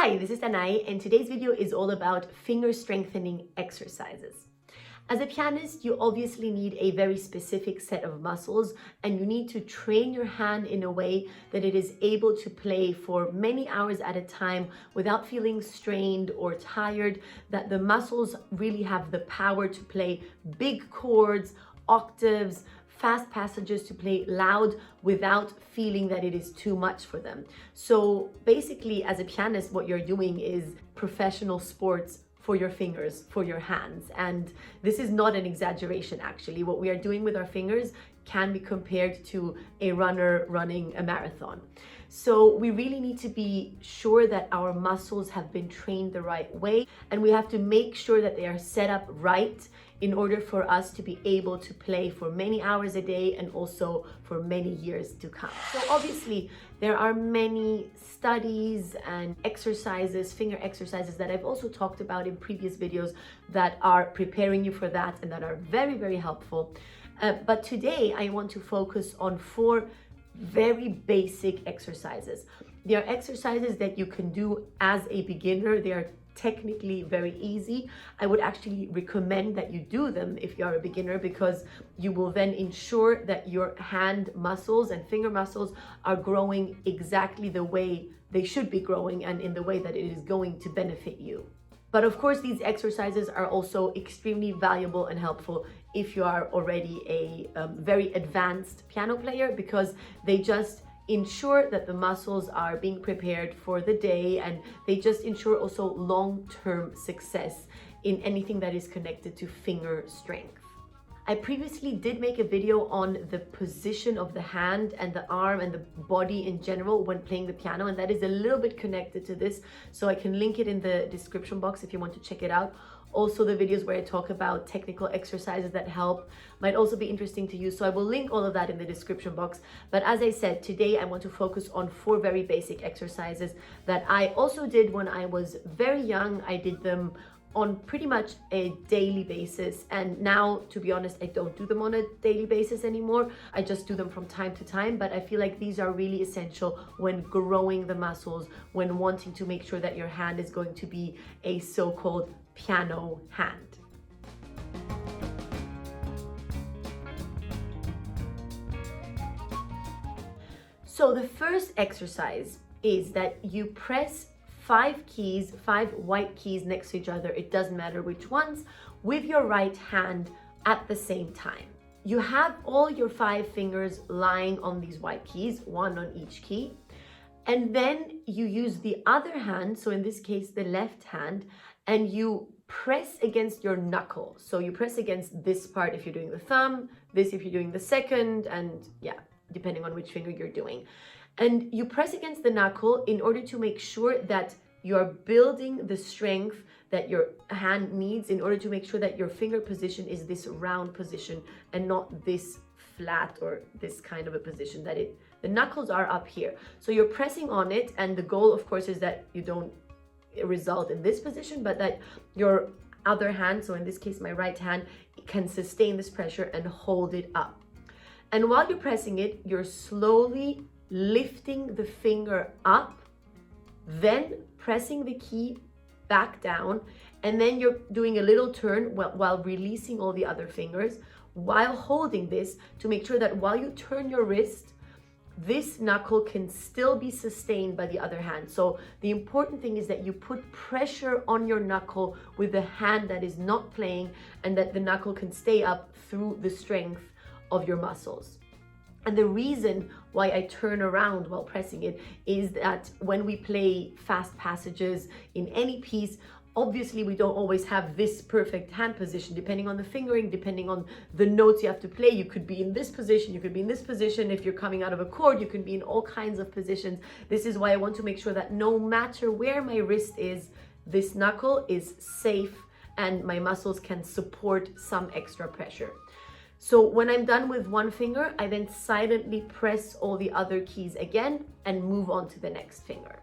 Hi, this is Danai, and today's video is all about finger strengthening exercises. As a pianist, you obviously need a very specific set of muscles, and you need to train your hand in a way that it is able to play for many hours at a time without feeling strained or tired, that the muscles really have the power to play big chords, octaves, fast passages, to play loud without feeling that it is too much for them. So basically, as a pianist, what you're doing is professional sports for your fingers, for your hands. And this is not an exaggeration, actually. What we are doing with our fingers can be compared to a runner running a marathon. So we really need to be sure that our muscles have been trained the right way, and we have to make sure that they are set up right in order for us to be able to play for many hours a day and also for many years to come. So obviously there are many studies and exercises, finger exercises, that I've also talked about in previous videos that are preparing you for that and that are very, very helpful. But today I want to focus on 4 very basic exercises. They are exercises that you can do as a beginner. They are technically very easy. I would actually recommend that you do them if you are a beginner, because you will then ensure that your hand muscles and finger muscles are growing exactly the way they should be growing and in the way that it is going to benefit you. But of course, these exercises are also extremely valuable and helpful if you are already a very advanced piano player, because they just ensure that the muscles are being prepared for the day, and they just ensure also long-term success in anything that is connected to finger strength. I previously did make a video on the position of the hand and the arm and the body in general when playing the piano, and that is a little bit connected to this, so I can link it in the description box if you want to check it out. Also, the videos where I talk about technical exercises that help might also be interesting to you, so I will link all of that in the description box. But as I said, today I want to focus on 4 very basic exercises that I also did when I was very young. I did them on pretty much a daily basis, and now, to be honest, I don't do them on a daily basis anymore. I just do them from time to time, but I feel like these are really essential when growing the muscles, when wanting to make sure that your hand is going to be a so-called piano hand. So the first exercise is that you press 5 keys, 5 white keys next to each other, it doesn't matter which ones, with your right hand at the same time. You have all your 5 fingers lying on these white keys, 1 on each key, and then you use the other hand, so in this case the left hand, and you press against your knuckle. So you press against this part if you're doing the thumb, this if you're doing the second, and yeah, depending on which finger you're doing. And you press against the knuckle in order to make sure that you're building the strength that your hand needs, in order to make sure that your finger position is this round position and not this flat or this kind of a position, that the knuckles are up here. So you're pressing on it, and the goal, of course, is that you don't result in this position, but that your other hand, so in this case my right hand, can sustain this pressure and hold it up. And while you're pressing it, you're slowly lifting the finger up, then pressing the key back down, and then you're doing a little turn while releasing all the other fingers, while holding this, to make sure that while you turn your wrist, this knuckle can still be sustained by the other hand. So the important thing is that you put pressure on your knuckle with the hand that is not playing, and that the knuckle can stay up through the strength of your muscles. And the reason why I turn around while pressing it is that when we play fast passages in any piece, obviously we don't always have this perfect hand position. Depending on the fingering, depending on the notes you have to play, you could be in this position, you could be in this position. If you're coming out of a chord, you can be in all kinds of positions. This is why I want to make sure that no matter where my wrist is, this knuckle is safe and my muscles can support some extra pressure. So when I'm done with one finger, I then silently press all the other keys again and move on to the next finger.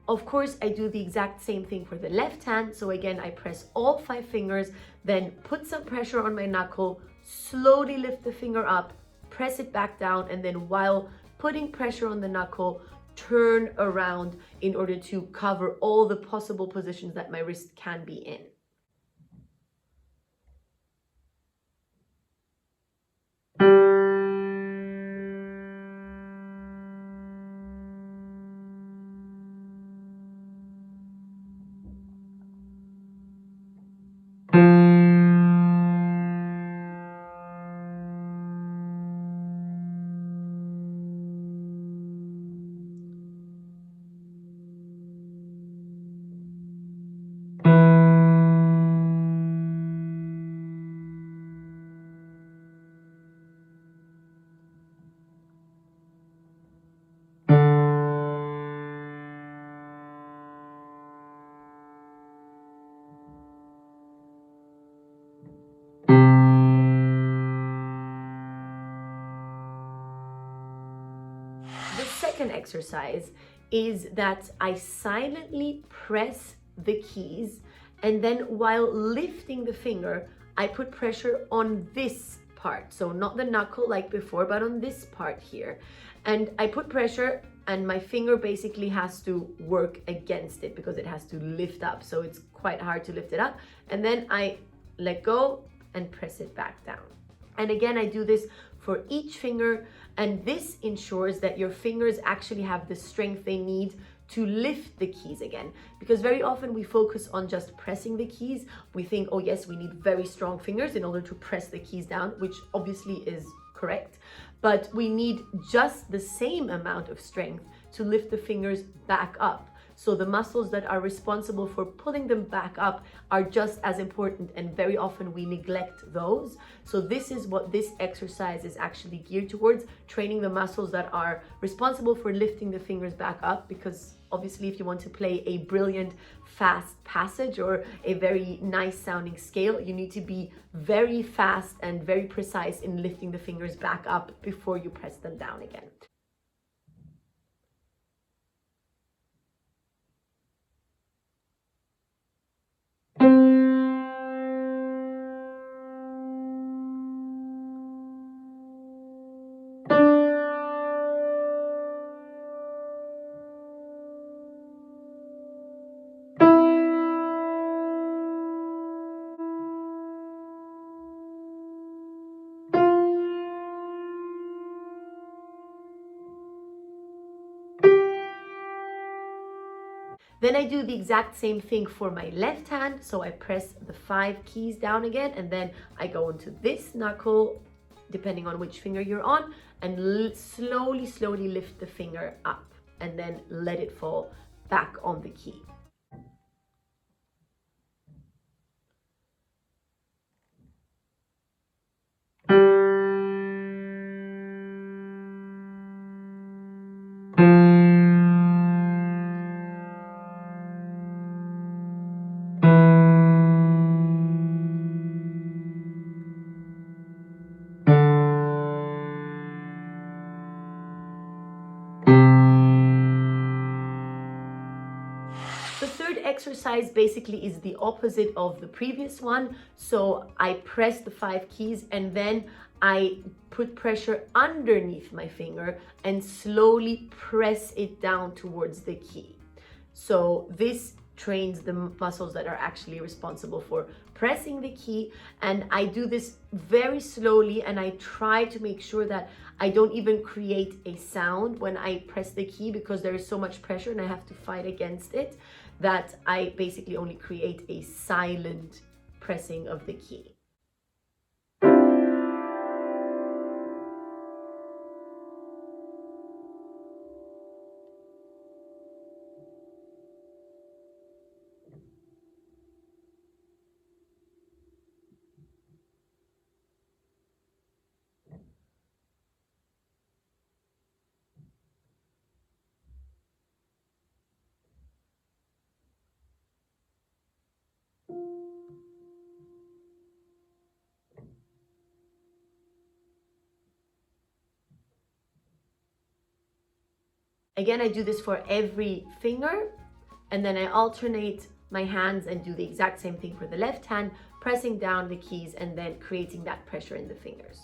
Of course, I do the exact same thing for the left hand. So again, I press all 5 fingers, then put some pressure on my knuckle, slowly lift the finger up, press it back down, and then while putting pressure on the knuckle, turn around in order to cover all the possible positions that my wrist can be in. The second exercise is that I silently press the keys, and then while lifting the finger, I put pressure on this part. So not the knuckle like before, but on this part here. And I put pressure and my finger basically has to work against it because it has to lift up. So it's quite hard to lift it up. And then I let go and press it back down. And again, I do this for each finger, and this ensures that your fingers actually have the strength they need to lift the keys again. Because very often we focus on just pressing the keys. We think, oh yes, we need very strong fingers in order to press the keys down, which obviously is correct. But we need just the same amount of strength to lift the fingers back up. So the muscles that are responsible for pulling them back up are just as important, and very often we neglect those. So this is what this exercise is actually geared towards, training the muscles that are responsible for lifting the fingers back up, because obviously if you want to play a brilliant fast passage or a very nice sounding scale, you need to be very fast and very precise in lifting the fingers back up before you press them down again. Then I do the exact same thing for my left hand. So I press the 5 keys down again, and then I go into this knuckle, depending on which finger you're on, and slowly lift the finger up and then let it fall back on the key. The third exercise basically is the opposite of the previous one. So I press the 5 keys and then I put pressure underneath my finger and slowly press it down towards the key. So this trains the muscles that are actually responsible for pressing the key, and I do this very slowly, and I try to make sure that I don't even create a sound when I press the key, because there is so much pressure and I have to fight against it, that I basically only create a silent pressing of the key. Again, I do this for every finger. And then I alternate my hands and do the exact same thing for the left hand, pressing down the keys and then creating that pressure in the fingers.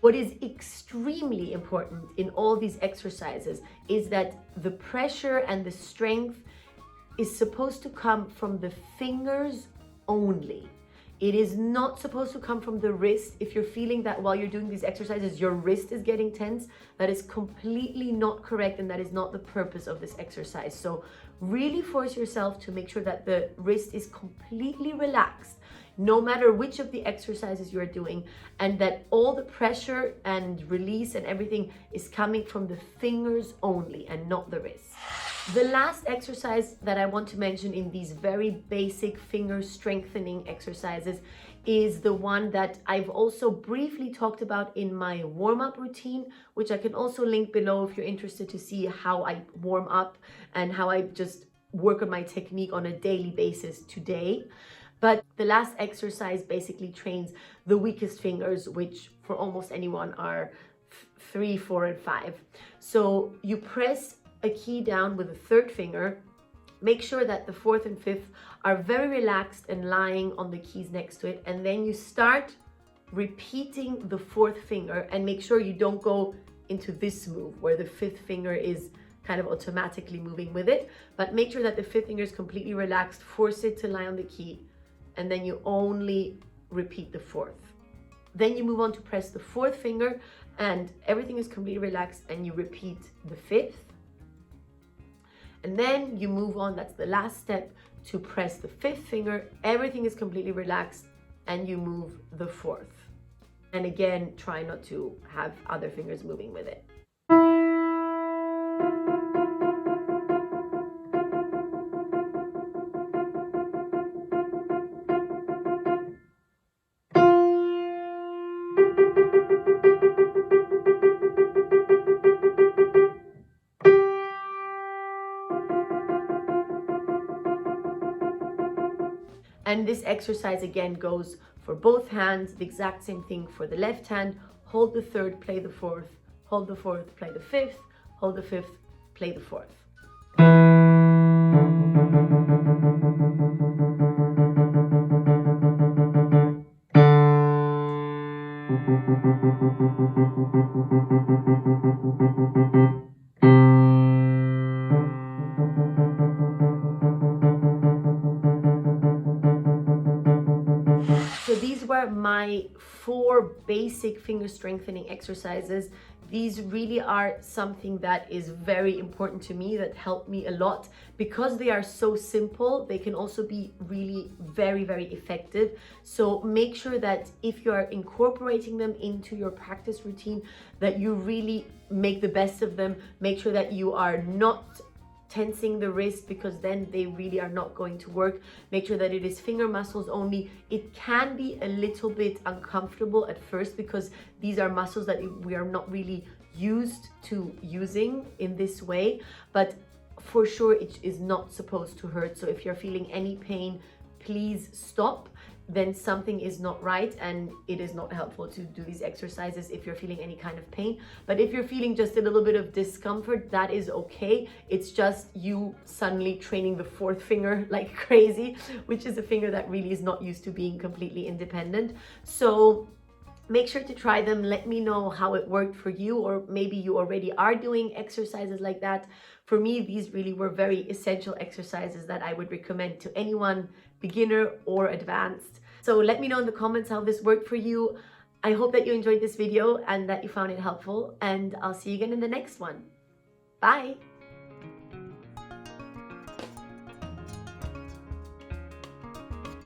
What is extremely important in all these exercises is that the pressure and the strength is supposed to come from the fingers only. It is not supposed to come from the wrist. If you're feeling that while you're doing these exercises, your wrist is getting tense, that is completely not correct, and that is not the purpose of this exercise. So really force yourself to make sure that the wrist is completely relaxed, no matter which of the exercises you're doing, and that all the pressure and release and everything is coming from the fingers only and not the wrist. The last exercise that I want to mention in these very basic finger strengthening exercises is the one that I've also briefly talked about in my warm-up routine, which I can also link below if you're interested to see how I warm up and how I just work on my technique on a daily basis today. But the last exercise basically trains the weakest fingers, which for almost anyone are 3, 4, and 5. So you press a key down with the third finger. Make sure that the fourth and fifth are very relaxed and lying on the keys next to it. And then you start repeating the fourth finger, and make sure you don't go into this move where the fifth finger is kind of automatically moving with it. But make sure that the fifth finger is completely relaxed. Force it to lie on the key. And then you only repeat the fourth. Then you move on to press the fourth finger and everything is completely relaxed, and you repeat the fifth. And then you move on, that's the last step, to press the fifth finger, everything is completely relaxed, and you move the fourth. And again, try not to have other fingers moving with it. And this exercise again goes for both hands, the exact same thing for the left hand. Hold the third, play the fourth, hold the fourth, play the fifth, hold the fifth, play the fourth. So these were my 4 basic finger strengthening exercises. These really are something that is very important to me, that help me a lot. Because they are so simple, they can also be really very, very effective. So make sure that if you are incorporating them into your practice routine, that you really make the best of them. Make sure that you are not tensing the wrist, because then they really are not going to work. Make sure that it is finger muscles only. It can be a little bit uncomfortable at first because these are muscles that we are not really used to using in this way, but for sure it is not supposed to hurt. So if you're feeling any pain, please stop. Then something is not right, and it is not helpful to do these exercises if you're feeling any kind of pain. But if you're feeling just a little bit of discomfort, that is okay. It's just you suddenly training the fourth finger like crazy, which is a finger that really is not used to being completely independent. So make sure to try them. Let me know how it worked for you, or maybe you already are doing exercises like that. For me, these really were very essential exercises that I would recommend to anyone, beginner or advanced. So let me know in the comments how this worked for you. I hope that you enjoyed this video and that you found it helpful, and I'll see you again in the next one. Bye!